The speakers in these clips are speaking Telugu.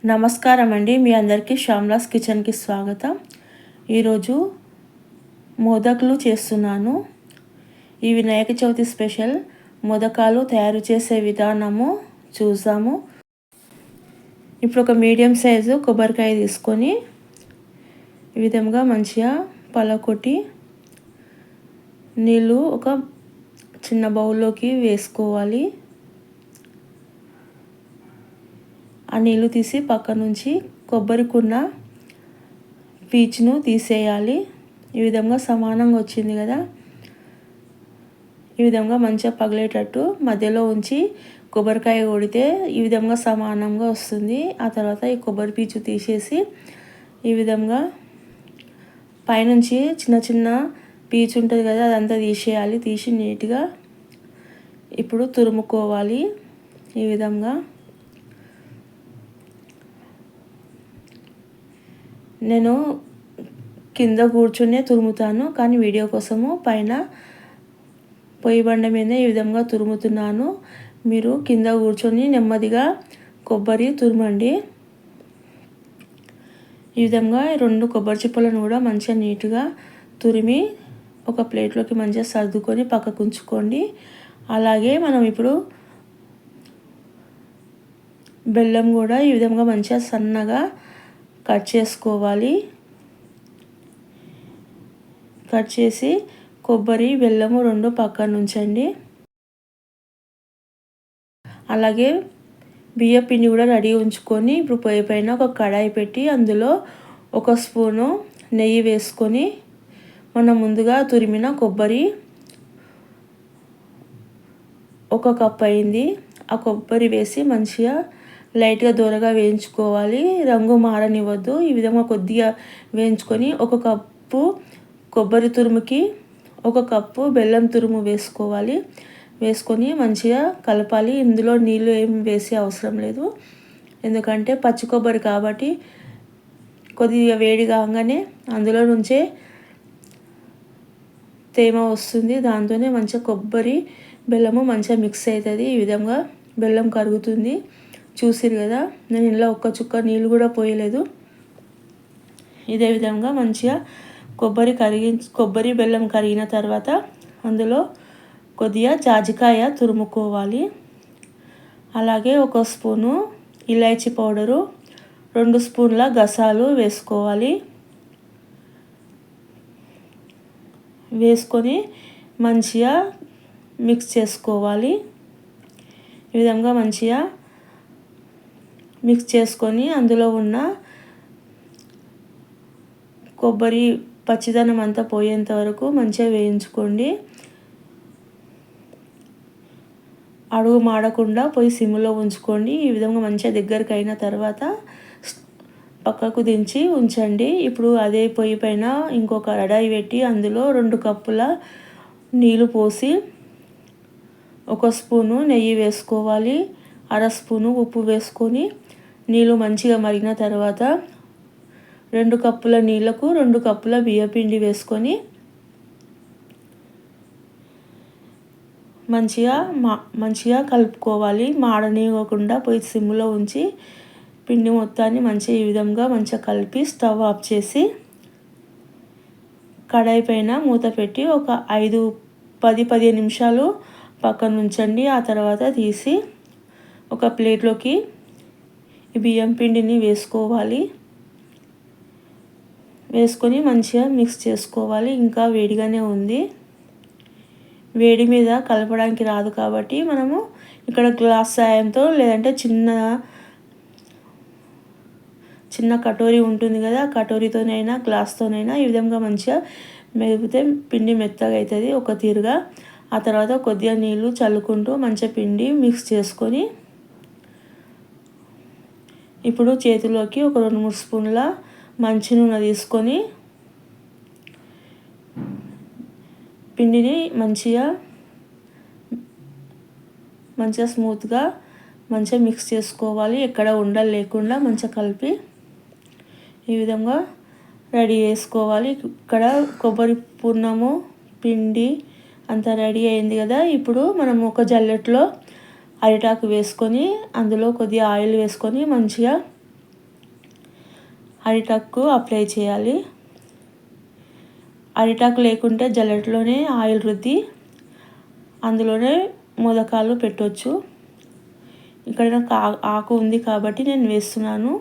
నమస్కారం అండి. మీ అందరికీ శ్యామ్లాస్ కిచెన్కి స్వాగతం. ఈరోజు మోదకులు చేస్తున్నాను. ఈ వినాయక చవితి స్పెషల్ మోదకాలు తయారు చేసే విధానము చూద్దాము. ఇప్పుడు ఒక మీడియం సైజు కొబ్బరికాయ తీసుకొని ఈ విధంగా మంచిగా పలకొట్టి నీళ్ళు ఒక చిన్న బౌల్లోకి వేసుకోవాలి. ఆ నీళ్ళు తీసి పక్క నుంచి కొబ్బరికున్న పీచును తీసేయాలి. ఈ విధంగా సమానంగా వచ్చింది కదా, ఈ విధంగా మంచిగా పగిలేటట్టు మధ్యలో ఉంచి కొబ్బరికాయ కొడితే ఈ విధంగా సమానంగా వస్తుంది. ఆ తర్వాత ఈ కొబ్బరి పీచు తీసేసి ఈ విధంగా పైనుంచి చిన్న చిన్న పీచు ఉంటుంది కదా, అదంతా తీసేయాలి. తీసి నీట్గా ఇప్పుడు తురుముకోవాలి. ఈ విధంగా నేను కింద కూర్చునే తురుముతాను, కానీ వీడియో కోసము పైన పొయ్యి బండ మీద ఈ విధంగా తురుముతున్నాను. మీరు కింద కూర్చొని నెమ్మదిగా కొబ్బరి తురుమండి. ఈ విధంగా 2 కొబ్బరి చిప్పలను కూడా మంచిగా నీట్గా తురిమి ఒక ప్లేట్లోకి మంచిగా సర్దుకొని పక్కకు ఉంచుకోండి. అలాగే మనం ఇప్పుడు బెల్లం కూడా ఈ విధంగా మంచిగా సన్నగా కట్ చేసుకోవాలి. కట్ చేసి కొబ్బరి బెల్లము 2 పక్కన ఉంచండి. అలాగే బియ్య పిండి కూడా రెడీ ఉంచుకొని ఇప్పుడు పొయ్యి పైన ఒక కడాయి పెట్టి అందులో 1 స్పూను నెయ్యి వేసుకొని మనం ముందుగా తురిమిన కొబ్బరి 1 కప్ అయింది. ఆ కొబ్బరి వేసి మంచిగా లైట్గా దూరగా వేయించుకోవాలి. రంగు మారనివ్వద్దు. ఈ విధంగా కొద్దిగా వేయించుకొని 1 కప్పు కొబ్బరి తురుముకి 1 కప్పు బెల్లం తురుము వేసుకోవాలి. వేసుకొని మంచిగా కలపాలి. ఇందులో నీళ్ళు ఏం వేసే అవసరం లేదు, ఎందుకంటే పచ్చి కొబ్బరి కాబట్టి కొద్దిగా వేడి కాగానే అందులో నుంచే తేమ వస్తుంది. దాంతోనే మంచిగా కొబ్బరి బెల్లము మంచిగా మిక్స్ అవుతుంది. ఈ విధంగా బెల్లం కరుగుతుంది. చూసిరు కదా, నేను ఇలా 1 చుక్క నీళ్ళు కూడా పోయలేదు. ఇదే విధంగా మంచిగా కొబ్బరి బెల్లం కరిగిన తర్వాత అందులో కొద్దిగా జాజికాయ తురుముకోవాలి. అలాగే 1 స్పూను ఇలాచీ పౌడరు, 2 స్పూన్ల గసాలు వేసుకోవాలి. వేసుకొని మంచిగా మిక్స్ చేసుకోవాలి. ఈ విధంగా మంచిగా మిక్స్ చేసుకొని అందులో ఉన్న కొబ్బరి పచ్చిదనం అంతా పోయేంత వరకు మంచిగా వేయించుకోండి. అడుగు మాడకుండా పొయ్యి సిమ్లో ఉంచుకోండి. ఈ విధంగా మంచిగా దగ్గరికి అయిన తర్వాత పక్కకు దించి ఉంచండి. ఇప్పుడు అదే పొయ్యి పైన ఇంకొక కడాయి పెట్టి అందులో 2 కప్పుల నీళ్ళు పోసి 1 స్పూను నెయ్యి వేసుకోవాలి. 1/2 స్పూను ఉప్పు వేసుకొని నీళ్ళు మంచిగా మరిగిన తర్వాత 2 కప్పుల నీళ్ళకు 2 కప్పుల బియ్యపిండి వేసుకొని మంచిగా కలుపుకోవాలి. మాడనివ్వకుండా పొయ్యి సిమ్లో ఉంచి పిండి మొత్తాన్ని మంచిగా ఈ విధంగా మంచిగా కలిపి స్టవ్ ఆఫ్ చేసి కడాయి పైన మూత పెట్టి ఒక 10-15 నిమిషాలు పక్కన ఉంచండి. ఆ తర్వాత తీసి ఒక ప్లేట్లోకి ఈ బియ్యం పిండిని వేసుకోవాలి. వేసుకొని మంచిగా మిక్స్ చేసుకోవాలి. ఇంకా వేడిగానే ఉంది. వేడి మీద కలపడానికి రాదు కాబట్టి మనము ఇక్కడ గ్లాస్ సాయంతో లేదంటే చిన్న కటోరీ ఉంటుంది కదా, కటోరీతోనైనా గ్లాస్తోనైనా ఈ విధంగా మంచిగా మెదిపితే పిండి మెత్తగా అవుతుంది ఒక తీరుగా. ఆ తర్వాత కొద్దిగా నీళ్ళు చల్లుకుంటూ మంచిగా పిండి మిక్స్ చేసుకొని ఇప్పుడు చేతిలోకి ఒక 2-3 స్పూన్ల మంచి నూనె తీసుకొని పిండిని మంచిగా స్మూత్గా మంచిగా మిక్స్ చేసుకోవాలి. ఎక్కడ ఉండలు లేకుండా మంచిగా కలిపి ఈ విధంగా రెడీ చేసుకోవాలి. ఇక్కడ కొబ్బరి పూర్ణము పిండి అంతా రెడీ అయింది కదా. ఇప్పుడు మనం ఒక జల్లెట్లో అరిటాకు వేసుకొని అందులో కొద్దిగా ఆయిల్ వేసుకొని మంచిగా అరిటాకు అప్లై చేయాలి. అరిటాకు లేకుంటే జల్లెడలోనే ఆయిల్ రుద్ది అందులోనే మోదకాలు పెట్టవచ్చు. ఇక్కడ నాకు ఆకు ఉంది కాబట్టి నేను వేస్తున్నాను.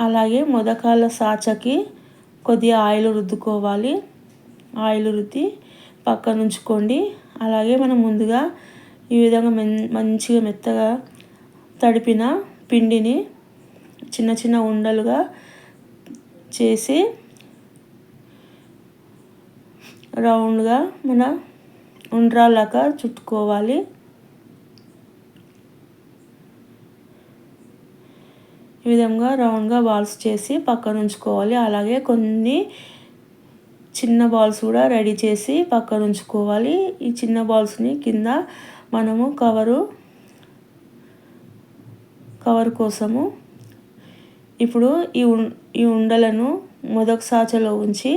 అలాగే మోదకాల సాచకి కొద్దిగా ఆయిల్ రుద్దుకోవాలి. ఆయిల్ రుద్ది పక్కన ఉంచుకోండి. అలాగే మనం ముందుగా ఈ విధంగా మంచిగా మెత్తగా తడిపిన పిండిని చిన్న చిన్న ఉండలుగా చేసి రౌండ్గా మన ఉండ్రాలాగా చుట్టుకోవాలి. ఈ విధంగా రౌండ్గా బాల్స్ చేసి పక్కన ఉంచుకోవాలి. అలాగే కొన్ని చిన్న బాల్స్ కూడా రెడీ చేసి పక్కన ఉంచుకోవాలి. ఈ చిన్న బాల్స్ని కింద మనము కవర్ కోసము ఇప్పుడు ఈ ఉండలను మొదటి సాచలో ఉంచి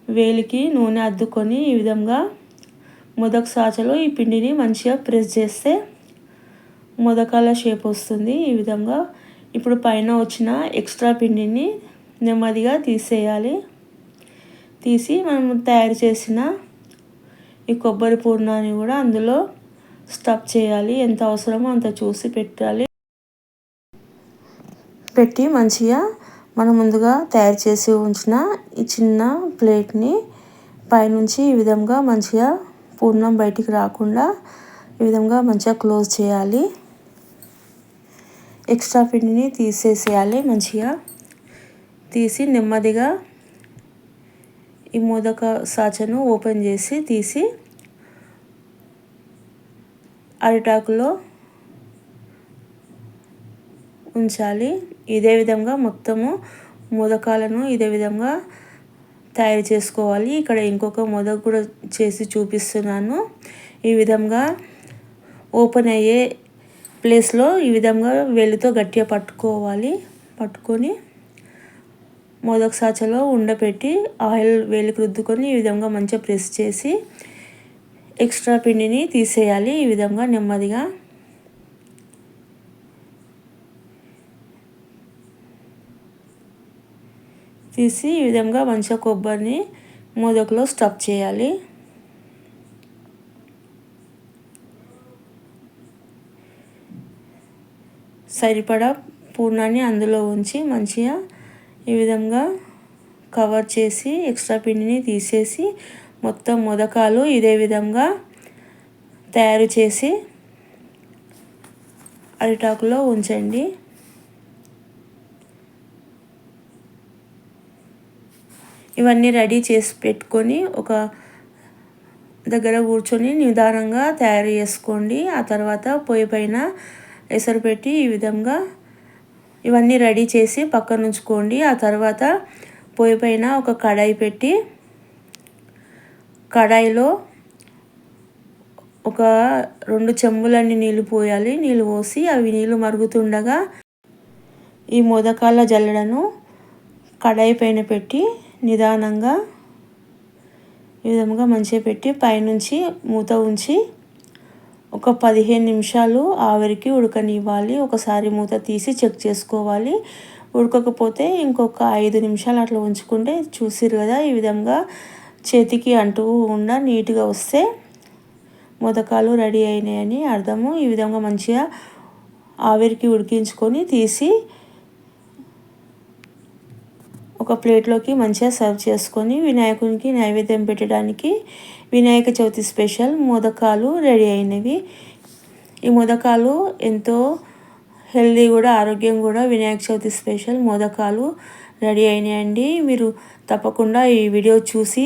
వేలికి నూనె అద్దుకొని ఈ విధంగా మొదటి సాచలో ఈ పిండిని మంచిగా ప్రెస్ చేస్తే మోదకాల షేప్ వస్తుంది. ఈ విధంగా ఇప్పుడు పైన వచ్చిన ఎక్స్ట్రా పిండిని నెమ్మదిగా తీసేయాలి. తీసి మనం తయారు చేసిన ఈ కొబ్బరి పూర్ణాన్ని కూడా అందులో స్టఫ్ చేయాలి. ఎంత అవసరమో అంత చూసి పెట్టి మంచిగా మనం ముందుగా తయారు చేసి ఉంచిన ఈ చిన్న ప్లేట్ని పైనుంచి ఈ విధంగా మంచిగా పూర్ణం బయటికి రాకుండా ఈ విధంగా మంచిగా క్లోజ్ చేయాలి. ఎక్స్ట్రా పిండిని తీసేసేయాలి. మంచిగా తీసి నెమ్మదిగా ఈ మోదక సాచను ఓపెన్ చేసి తీసి అరిటాకులో ఉంచాలి. ఇదే విధంగా మొత్తము మోదకాలను ఇదే విధంగా తయారు చేసుకోవాలి. ఇక్కడ ఇంకొక మోదక కూడా చేసి చూపిస్తున్నాను. ఈ విధంగా ఓపెన్ అయ్యే ప్లేస్లో ఈ విధంగా వేలితో గట్టిగా పట్టుకొని మోదక సాచలో ఉండపెట్టి ఆయిల్ వేలికి రుద్దుకొని ఈ విధంగా మంచిగా ప్రెస్ చేసి ఎక్స్ట్రా పిండిని తీసేయాలి. ఈ విధంగా నెమ్మదిగా తీసి ఈ విధంగా మంచిగా కొబ్బరిని మోదకలో స్టఫ్ చేయాలి. సరిపడా పూర్ణాన్ని అందులో ఉంచి మంచిగా ఈ విధంగా కవర్ చేసి ఎక్స్ట్రా పిండిని తీసేసి మొత్తం మోదకాలు ఇదే విధంగా తయారు చేసి అరిటాకులో ఉంచండి. ఇవన్నీ రెడీ చేసి పెట్టుకొని ఒక దగ్గర కూర్చొని నిదానంగా తయారు చేసుకోండి. ఆ తర్వాత పొయ్యి పైన ఎసరు పెట్టి ఈ విధంగా ఇవన్నీ రెడీ చేసి పక్కన ఉంచుకోండి. ఆ తర్వాత పొయ్యి పైన ఒక కడాయి పెట్టి కడాయిలో ఒక 2 చెంబులన్నీ నీళ్ళు పోయాలి. నీళ్ళు పోసి అవి నీళ్ళు మరుగుతుండగా ఈ మోదకాల జల్లెడను కడాయి పైన పెట్టి నిదానంగా ఈ విధంగా మంచిగా పెట్టి పైనుంచి మూత ఉంచి ఒక 15 నిమిషాలు ఆవిరికి ఉడకనివ్వాలి. ఒకసారి మూత తీసి చెక్ చేసుకోవాలి. ఉడకకపోతే ఇంకొక 5 నిమిషాలు అట్లా ఉంచుకుంటే చూసిరు కదా ఈ విధంగా చేతికి అంటుకుండా నీట్గా వస్తే మోదకాలు రెడీ అయినాయని అర్థము. ఈ విధంగా మంచిగా ఆవిరికి ఉడికించుకొని తీసి ఒక ప్లేట్లోకి మంచిగా సర్వ్ చేసుకొని వినాయకునికి నైవేద్యం పెట్టడానికి వినాయక చవితి స్పెషల్ మోదకాలు రెడీ అయినవి. ఈ మోదకాలు ఎంతో హెల్దీ కూడా ఆరోగ్యం కూడా. వినాయక చవితి స్పెషల్ మోదకాలు రెడీ అయినాయండి. మీరు తప్పకుండా ఈ వీడియో చూసి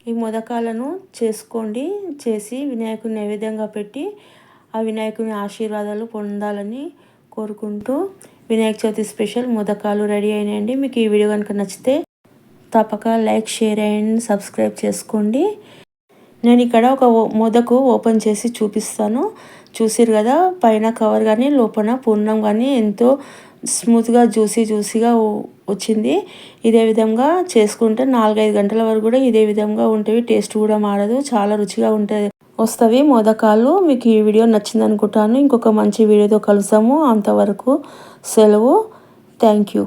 ఈ మోదకాలను చేసుకోండి. చేసి వినాయకుని నైవేద్యంగా పెట్టి ఆ వినాయకుని ఆశీర్వాదాలు పొందాలని కోరుకుంటూ వినాయక చవితి స్పెషల్ మోదకాలు రెడీ అయినాయండి. మీకు ఈ వీడియో కనుక నచ్చితే తప్పక లైక్, షేర్ అండ్ సబ్స్క్రైబ్ చేసుకోండి. నేను ఇక్కడ ఒక మోదకు ఓపెన్ చేసి చూపిస్తాను. చూసిరు కదా పైన కవర్ కానీ లోపల పూర్ణం కానీ ఎంతో స్మూత్గా జ్యూసీగా వచ్చింది. ఇదే విధంగా చేసుకుంటే 4-5 గంటల వరకు కూడా ఇదే విధంగా ఉంటాయి. టేస్ట్ కూడా మారదు, చాలా రుచిగా వస్తవి మోదకాలు. మీకు ఈ వీడియో నచ్చింది అనుకుంటాను. ఇంకొక మంచి వీడియోతో కలుసాము. అంతవరకు సెలవు. Thank you.